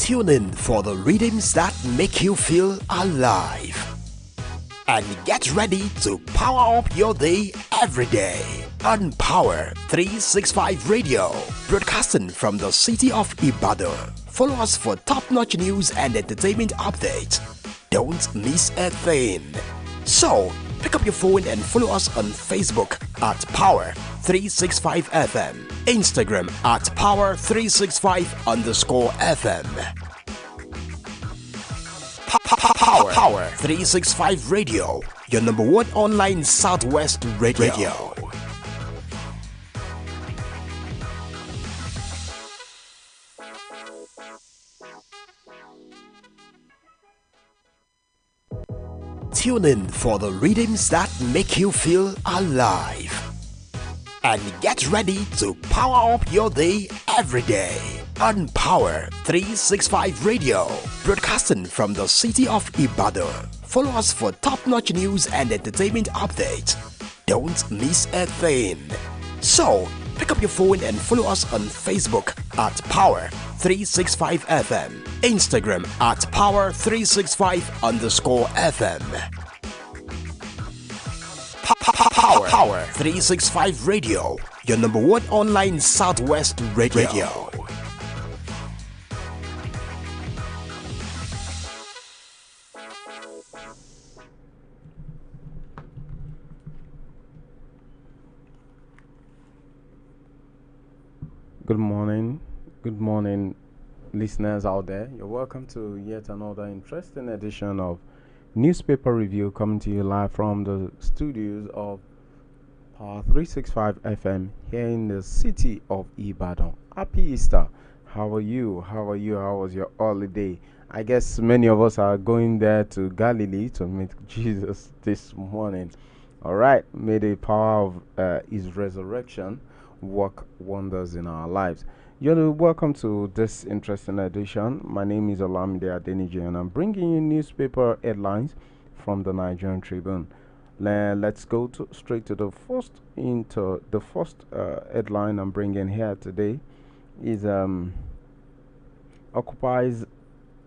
Tune in for the rhythms that make you feel alive. And get ready to power up your day every day on Power 365 Radio, broadcasting from the city of Ibadan. Follow us for top-notch news and entertainment updates. Don't miss a thing. So, pick up your phone and follow us on Facebook at Power 365 FM, Instagram at Power365_FM. Power 365 Radio, your number one online Southwest radio. Tune in for the rhythms that make you feel alive. And get ready to power up your day every day on Power 365 Radio, broadcasting from the city of Ibadan. Follow us for top-notch news and entertainment updates. Don't miss a thing. So, pick up your phone and follow us on Facebook at Power 365 FM, Instagram at Power365_FM. Power 365 Radio, your number one online Southwest radio. Good morning, listeners out there. You're welcome to yet another interesting edition of Newspaper Review, coming to you live from the studios of Power 365 FM here in the city of Ibadan. Happy Easter. How are you? How was your holiday? I guess many of us are going there to Galilee to meet Jesus this morning. All right. May the power of his resurrection work wonders in our lives. You're welcome to this interesting edition. My name is Olamide Adeniji, and I'm bringing you newspaper headlines from the Nigerian Tribune. Let's go straight to the first headline I'm bringing here today. Is occupies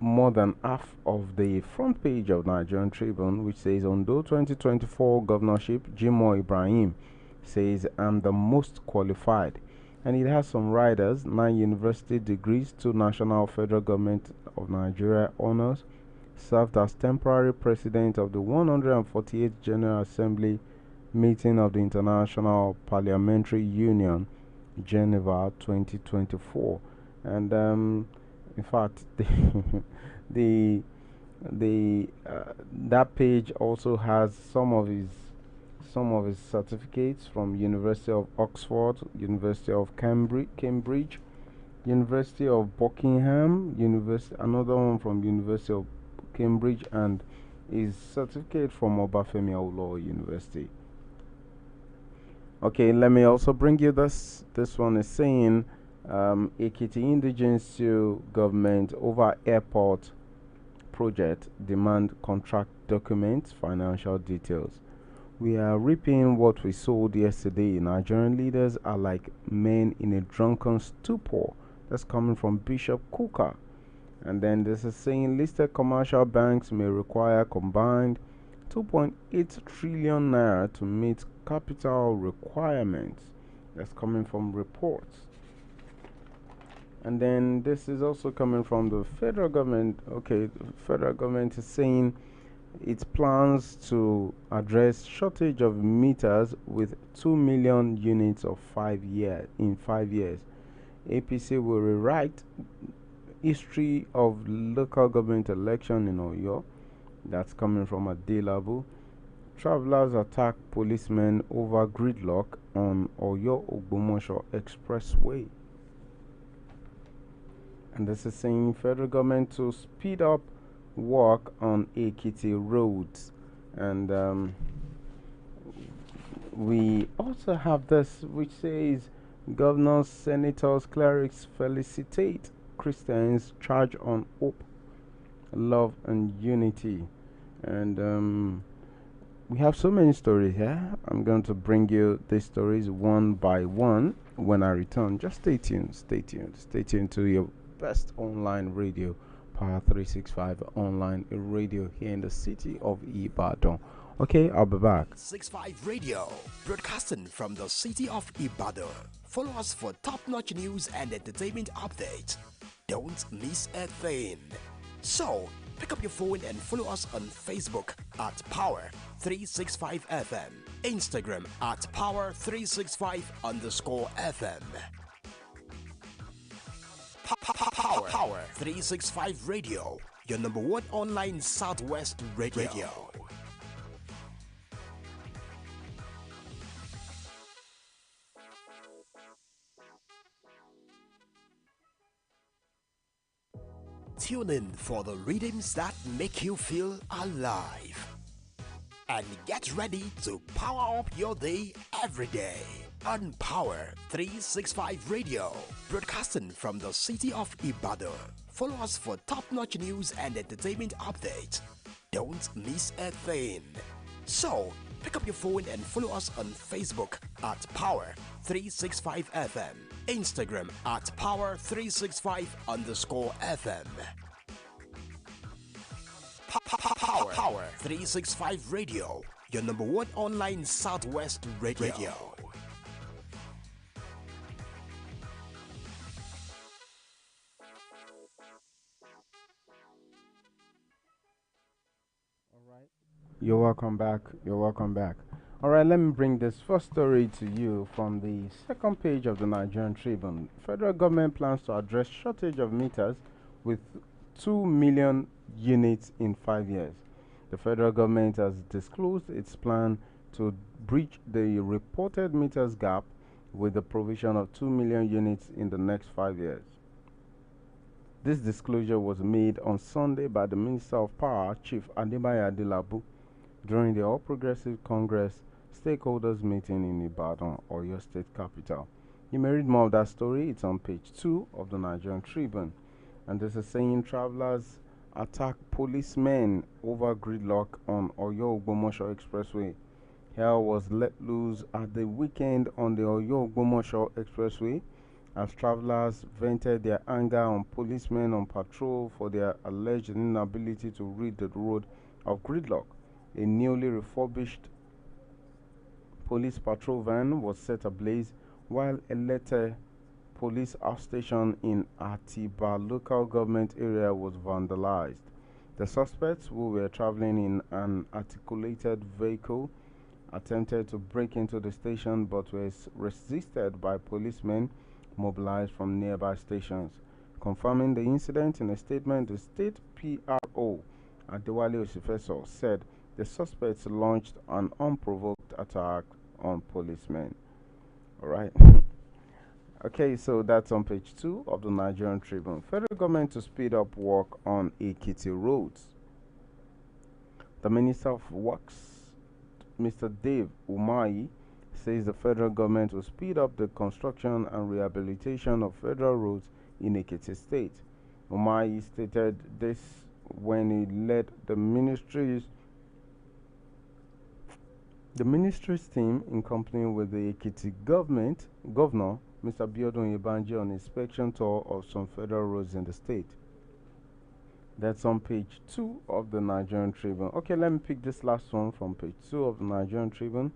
more than half of the front page of Nigerian Tribune, which says Ondo 2024 governorship, Jimoh Ibrahim says I'm the most qualified. And it has some riders, 9 university degrees, 2 national federal government of Nigeria honors, served as temporary president of the 148th General Assembly meeting of the International Parliamentary Union, Geneva 2024. And in fact, that page also has some of his certificates from University of Oxford, University of Cambridge, University of Buckingham, another one from University of Cambridge, and his certificate from Obafemi Awolowo University. Okay, let me also bring you this. This one is saying Ekiti Indigenous government over airport project demand contract documents, financial details. We are reaping what we sowed yesterday. Nigerian leaders are like men in a drunken stupor. That's coming from Bishop Kuka. And then this is saying listed commercial banks may require combined 2.8 trillion naira to meet capital requirements. That's coming from reports. And then this is also coming from the federal government. Okay, the federal government is saying it plans to address shortage of meters with 2 million units in 5 years. APC will rewrite history of local government election in Oyo. That's coming from Adelabu. Travelers attack policemen over gridlock on Oyo Ogbomosho Expressway. And this is saying federal government to speed up work on Ekiti roads. And we also have this which says governors, senators, clerics felicitate Christians charge on hope, love and unity. And we have so many stories here. I'm going to bring you these stories one by one when I return. Just stay tuned to your best online radio, Power 365 online radio here in the city of Ibadan. Okay, I'll be back. 65 Radio, broadcasting from the city of Ibadan. Follow us for top-notch news and entertainment updates. Don't miss a thing. So, pick up your phone and follow us on Facebook at Power365FM, Instagram at Power365_FM. Power 365 Radio, your number one online Southwest radio. Tune in for the rhythms that make you feel alive. And get ready to power up your day every day on Power 365 Radio, broadcasting from the city of Ibadan. Follow us for top-notch news and entertainment updates. Don't miss a thing. So, pick up your phone and follow us on Facebook at Power 365 FM, Instagram at Power365_FM. Power 365 Radio, your number one online Southwest radio. You're welcome back. All right, let me bring this first story to you from the second page of the Nigerian Tribune. Federal government plans to address shortage of meters with 2 million units in 5 years. The federal government has disclosed its plan to bridge the reported meters gap with the provision of 2 million units in the next 5 years. This disclosure was made on Sunday by the Minister of Power, Chief Adebayo Adelabu, during the All Progressive Congress stakeholders meeting in Ibadan, Oyo State capital. You may read more of that story. It's on page 2 of the Nigerian Tribune. And this is saying travelers attack policemen over gridlock on Oyo-Ogbomosho Expressway. Hell was let loose at the weekend on the Oyo-Ogbomosho Expressway as travelers vented their anger on policemen on patrol for their alleged inability to rid the road of gridlock. A newly refurbished police patrol van was set ablaze while a later police outstation in Atiba local government area was vandalized. The suspects, who were traveling in an articulated vehicle, attempted to break into the station but were resisted by policemen mobilized from nearby stations. Confirming the incident in a statement, the state PRO, Adewale Osifeso, said the suspects launched an unprovoked attack on policemen. All right. Okay, so that's on page 2 of the Nigerian Tribune. Federal government to speed up work on Ekiti roads. The Minister of Works, Mr. Dave Umahi, says the federal government will speed up the construction and rehabilitation of federal roads in Ekiti State. Umahi stated this when he led the ministry's team in company with the Ekiti governor, Mr. Biodun Ibanji, on inspection tour of some federal roads in the state. That's on page 2 of the Nigerian Tribune. Okay, let me pick this last one from page 2 of the Nigerian Tribune.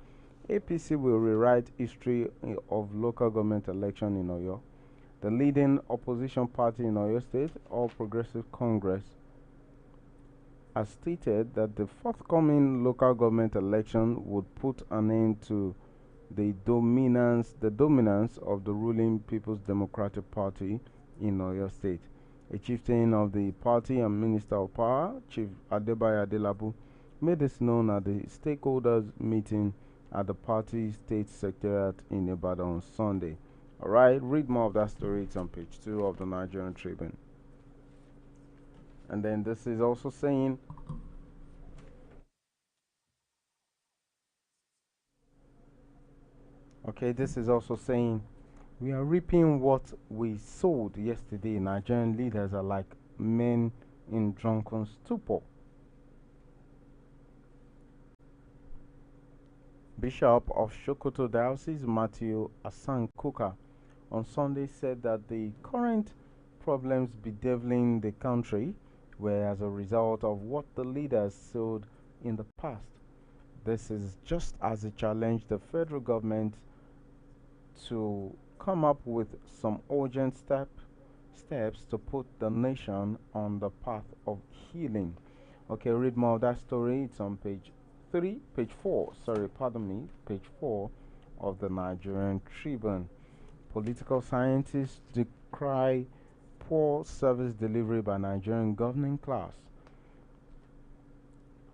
APC will rewrite history of local government election in Oyo. The leading opposition party in Oyo State, All Progressive Congress, has stated that the forthcoming local government election would put an end to the dominance of the ruling People's Democratic Party in Oyo State. A chieftain of the party and Minister of Power, Chief Adebayo Adelabu, made this known at the stakeholders meeting at the party state secretariat in Ibadan on Sunday. Alright, read more of that story. It's on page 2 of the Nigerian Tribune. And then this is also saying we are reaping what we sowed yesterday. Nigerian leaders are like men in drunken stupor. Bishop of Sokoto Diocese Matthew Asankuka on Sunday said that the current problems bedeviling the country were as a result of what the leaders sowed in the past. This is just as it challenged the federal government to come up with some urgent steps to put the nation on the path of healing. Okay, read more of that story. It's on page 4, sorry, pardon me, page 4 of the Nigerian Tribune. Political scientists decry poor service delivery by Nigerian governing class.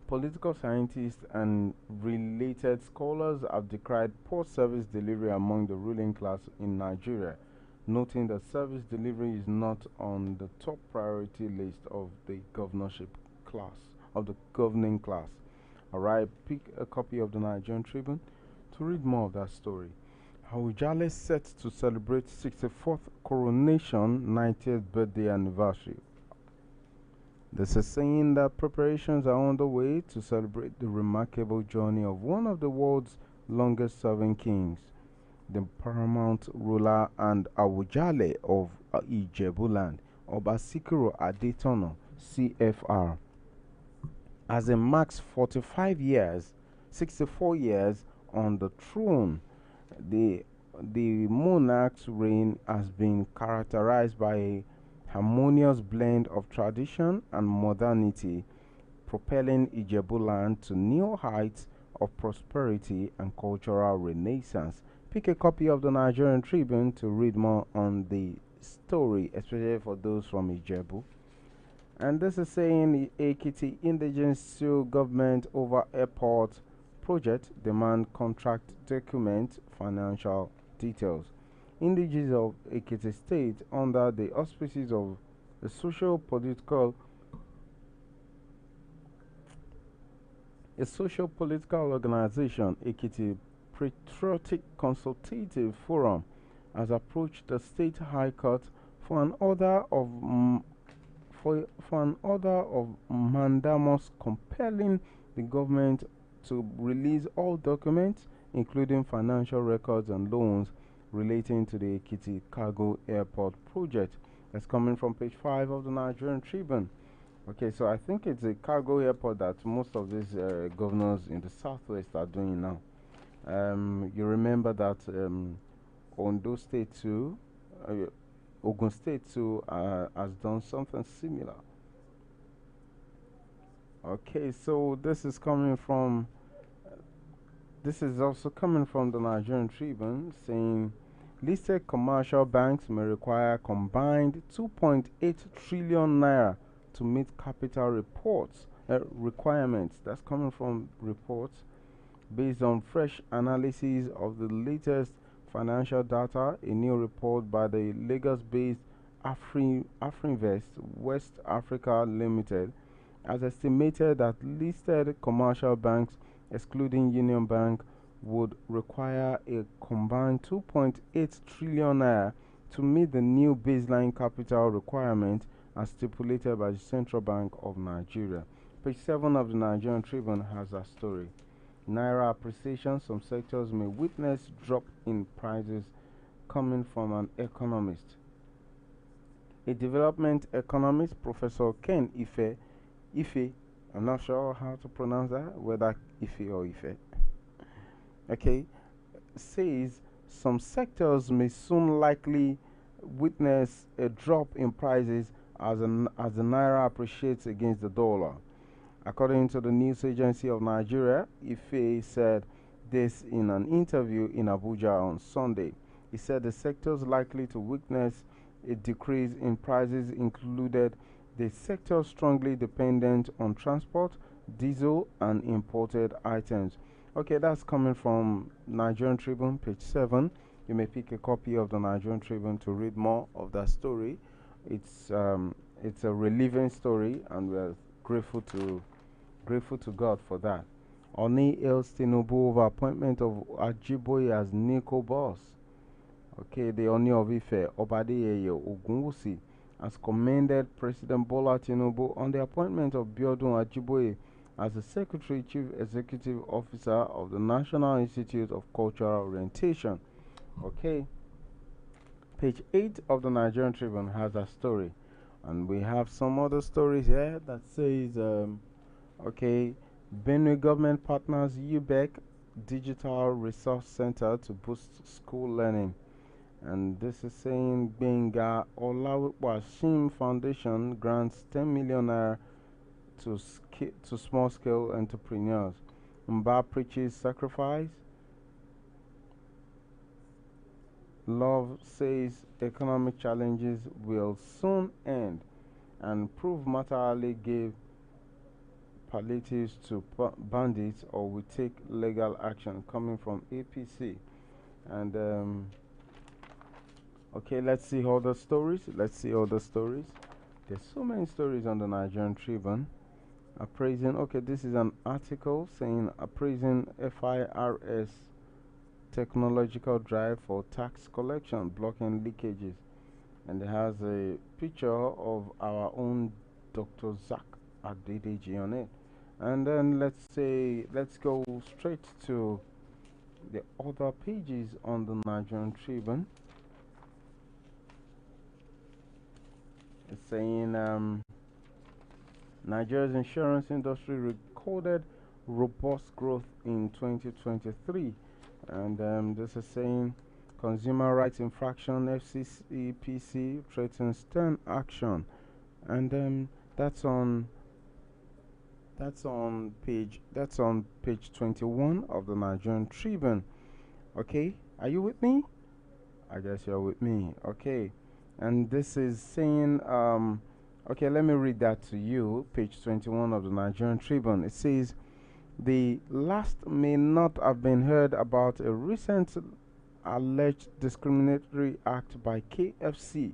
Political scientists and related scholars have decried poor service delivery among the ruling class in Nigeria, noting that service delivery is not on the top priority list of the governing class. Alright, pick a copy of the Nigerian Tribune to read more of that story. Awujale set to celebrate 64th coronation 90th birthday anniversary. This is saying that preparations are underway to celebrate the remarkable journey of one of the world's longest serving kings, the paramount ruler and Awujale of Ijebuland, Oba Sikiru Adetono, CFR. As it marks 64 years on the throne, the monarch's reign has been characterized by a harmonious blend of tradition and modernity, propelling Ijebuland to new heights of prosperity and cultural renaissance. Pick a copy of the Nigerian Tribune to read more on the story, especially for those from Ijebu. And this is saying the Ekiti indigents sue government over airport project, demand contract document, financial details. Indigenous of Ekiti State, under the auspices of a socio-political organization, Ekiti Patriotic Consultative Forum, has approached the State High Court for an order of mandamus compelling the government to release all documents, including financial records and loans relating to the Ekiti Cargo Airport project. That's coming from page 5 of the Nigerian Tribune. Okay, so I think it's a cargo airport that most of these governors in the southwest are doing now. You remember that Ondo State too, Ogun State too has done something similar. Okay, so this is also coming from the Nigerian Tribune, saying listed commercial banks may require combined 2.8 trillion naira to meet capital requirements. That's coming from reports based on fresh analysis of the latest financial data. A new report by the Lagos-based Afrinvest West Africa Limited has estimated that listed commercial banks, excluding Union Bank, would require a combined 2.8 trillion naira to meet the new baseline capital requirement as stipulated by the Central Bank of Nigeria. Page 7 of the Nigerian Tribune has a story. Naira appreciation, some sectors may witness drop in prices, coming from an economist. A development economist, Professor Ken Ife, I'm not sure how to pronounce that, whether Ife or Ife, okay, says some sectors may soon likely witness a drop in prices as the naira appreciates against the dollar. According to the news agency of Nigeria, Ife said this in an interview in Abuja on Sunday. He said the sectors likely to witness a decrease in prices included the sector strongly dependent on transport, diesel, and imported items. Okay, that's coming from Nigerian Tribune, page 7. You may pick a copy of the Nigerian Tribune to read more of that story. It's a relevant story, and we're grateful to God for that. Oni hails Tinubu over appointment of Ajiboye as NICO boss. Okay, the Oni of Ife, Obadeye Ogunwusi, has commended President Bola Tinubu on the appointment of Biodun Ajiboye as the Secretary Chief Executive Officer of the National Institute of Cultural Orientation. Okay, page 8 of the Nigerian Tribune has a story. And we have some other stories here that says, okay, Benue government partners UBEC Digital Resource Center to boost school learning. And this is saying Benga Olawashim Foundation grants 10 million naira to small scale entrepreneurs. Mba preaches sacrifice. Love says economic challenges will soon end, and Prove Matali gave palliatives to bandits or will take legal action, coming from APC. And okay, let's see all the stories. There's so many stories on the Nigerian Tribune. Appraising, okay, this is an article saying appraising FIRS technological drive for tax collection, blocking leakages. And it has a picture of our own Dr. Zach Adedeji on it. And then let's go straight to the other pages on the Nigerian Tribune. It's saying Nigeria's insurance industry recorded robust growth in 2023. And this is saying consumer rights infraction FCCPC threatens stern action. And that's on page 21 of the Nigerian Tribune. Okay, are you with me? I guess you're with me. Okay, and this is saying okay, let me read that to you. Page 21 of the Nigerian Tribune. It says the last may not have been heard about a recent alleged discriminatory act by KFC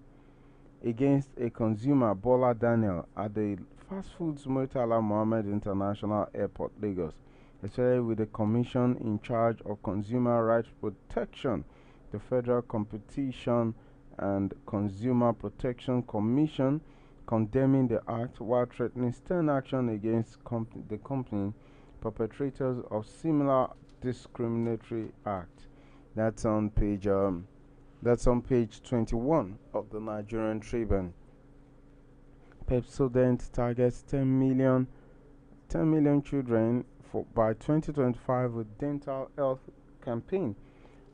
against a consumer, Bola Daniel, at the fast foods Murtala Mohammed International Airport, Lagos, especially with the commission in charge of consumer rights protection, the Federal Competition and Consumer Protection Commission, condemning the act while threatening stern action against the company perpetrators of similar discriminatory act. That's on page 21 of the Nigerian Tribune. Pepsodent targets 10 million children by 2025 with dental health campaign.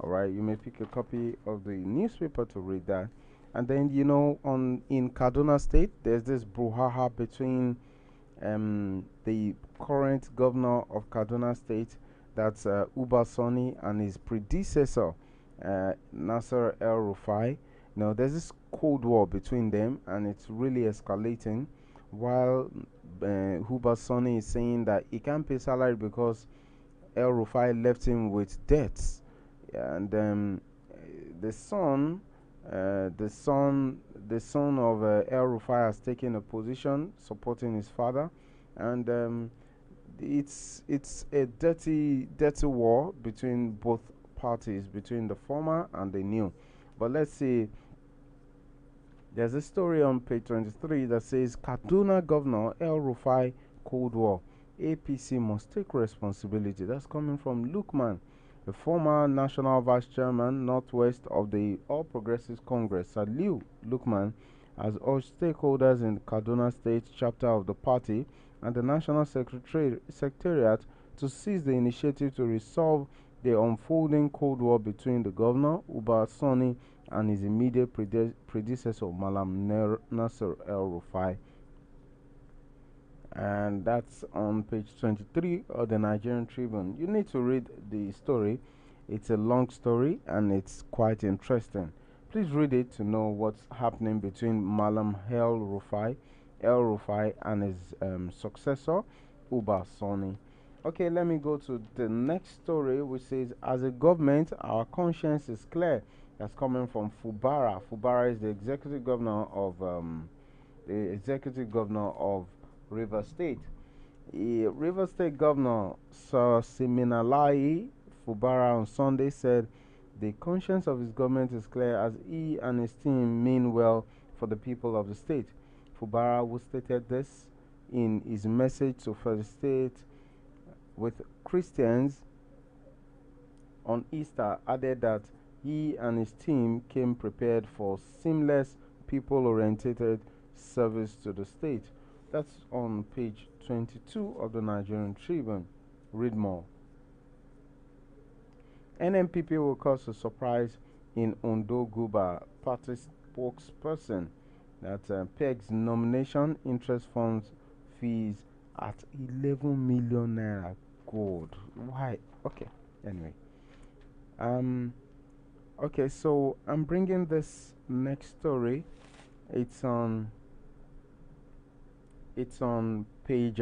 All right, you may pick a copy of the newspaper to read that. And then in Kaduna State, there's this brouhaha between the current governor of Kaduna State, that's Uba Sani, and his predecessor, Nasser El-Rufai. There's this cold war between them, and it's really escalating. While Uba Sani is saying that he can't pay salary because El-Rufai left him with debts, and the son of El-Rufai has taken a position supporting his father, and it's a dirty war between both parties, between the former and the new. But let's see. There's a story on page 23 that says Kaduna Governor El-Rufai Cold War. APC must take responsibility. That's coming from Lukman, the former national vice chairman northwest of the All Progressives Congress. Saliu Lukman has urged stakeholders in the Kaduna State chapter of the party and the national secretariat to seize the initiative to resolve the unfolding Cold War between the governor, Uba Sani, and his immediate predecessor, Malam Nasser El-Rufai. And that's on page 23 of the Nigerian Tribune. You need to read the story. It's a long story and it's quite interesting. Please read it to know what's happening between Malam El-Rufai and his successor, Uba Sani. Okay, let me go to the next story, which says, as a government, our conscience is clear. That's coming from Fubara. Fubara is the executive governor of River State. River State Governor Sir Siminalayi Fubara on Sunday said the conscience of his government is clear as he and his team mean well for the people of the state. Fubara, who stated this in his message to felicitate with Christians on Easter, added that he and his team came prepared for seamless, people-oriented service to the state. That's on page 22 of the Nigerian Tribune. Read more. NNPP will cause a surprise in Ondo Guba. Party spokesperson that pegs nomination interest funds fees at 11 million naira. Good. Why? Okay. Anyway. Okay, so I'm bringing this next story. It's on page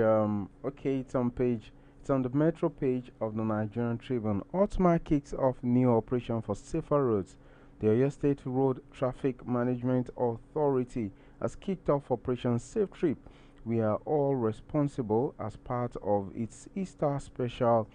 it's on the Metro page of the Nigerian Tribune. Otma kicks off new operation for safer roads. The Oyo State Road Traffic Management Authority has kicked off Operation Safe Trip. We are all responsible as part of its Easter special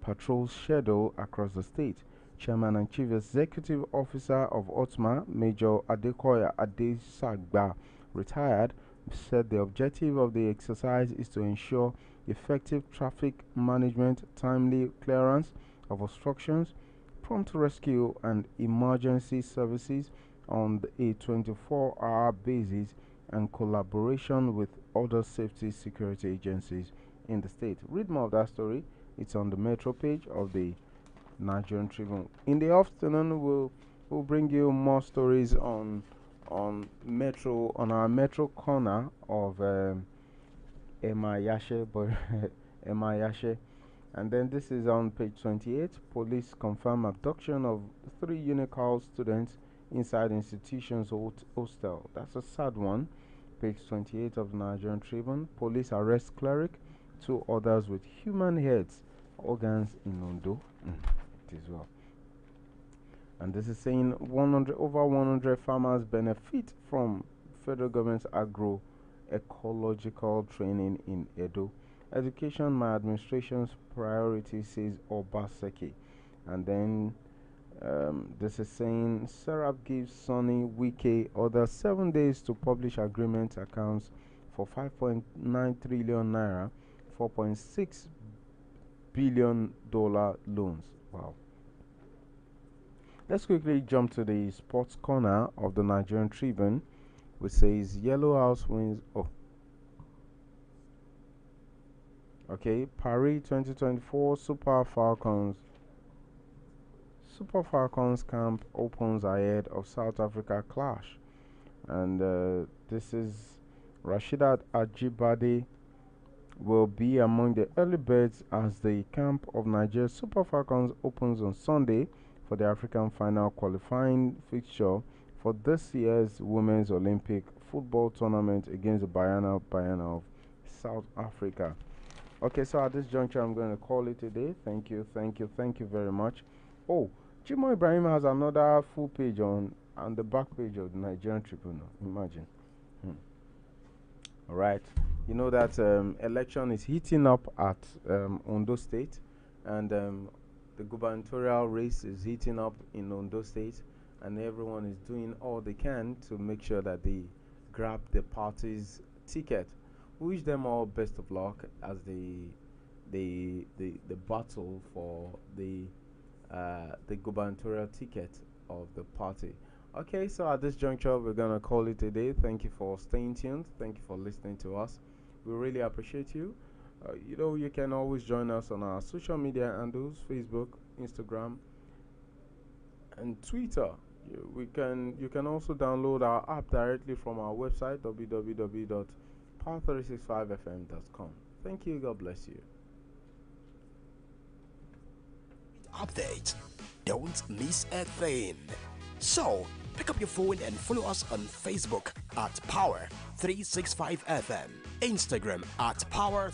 patrol schedule across the state. Chairman and Chief Executive Officer of Otma, Major Adekoya Adesagba, retired, said the objective of the exercise is to ensure effective traffic management, timely clearance of obstructions, prompt rescue and emergency services on a 24-hour basis, and collaboration with other safety security agencies in the state. Read more of that story. It's on the Metro page of the Nigerian Tribune. In the afternoon, we'll bring you more stories on Metro, on our Metro corner of Emayashe, but Emayashe. And then this is on page 28. Police confirm abduction of 3 Unicol students inside institution's hostel. That's a sad one. Page 28 of the Nigerian Tribune. Police arrest cleric, 2 others with human heads, organs in Ondo. It is well. And this is saying over 100 farmers benefit from federal government's agro-ecological training in Edo. Education, my administration's priority, says Obaseki. And then this is saying Serap gives Sonny Wike other 7 days to publish agreement accounts for 5.9 trillion naira, $4.6 billion loans. Wow. Let's quickly jump to the sports corner of the Nigerian Tribune, which says Yellow House wins. Oh, okay. Paris 2024 Super Falcons camp opens ahead of South Africa clash, and this is Rashidat Ajibade will be among the early birds as the camp of Nigeria Super Falcons opens on Sunday for the African final qualifying fixture for this year's Women's Olympic football tournament against the Banyana of South Africa. Okay, so at this juncture, I'm going to call it a day. Thank you very much. Oh, Jimo Ibrahim has another full page on the back page of the Nigerian Tribune. Imagine. All right. You know that election is heating up at Ondo State, and the gubernatorial race is heating up in Ondo State, and everyone is doing all they can to make sure that they grab the party's ticket. We wish them all best of luck as the battle for the gubernatorial ticket of the party. Okay, so at this juncture, we're gonna call it a day. Thank you for staying tuned. Thank you for listening to us. We really appreciate you. You can always join us on our social media handles: Facebook, Instagram, and Twitter. You can also download our app directly from our website, www.power365fm.com. Thank you. God bless you. Update. Don't miss a thing. So, pick up your phone and follow us on Facebook at Power365FM, Instagram at Power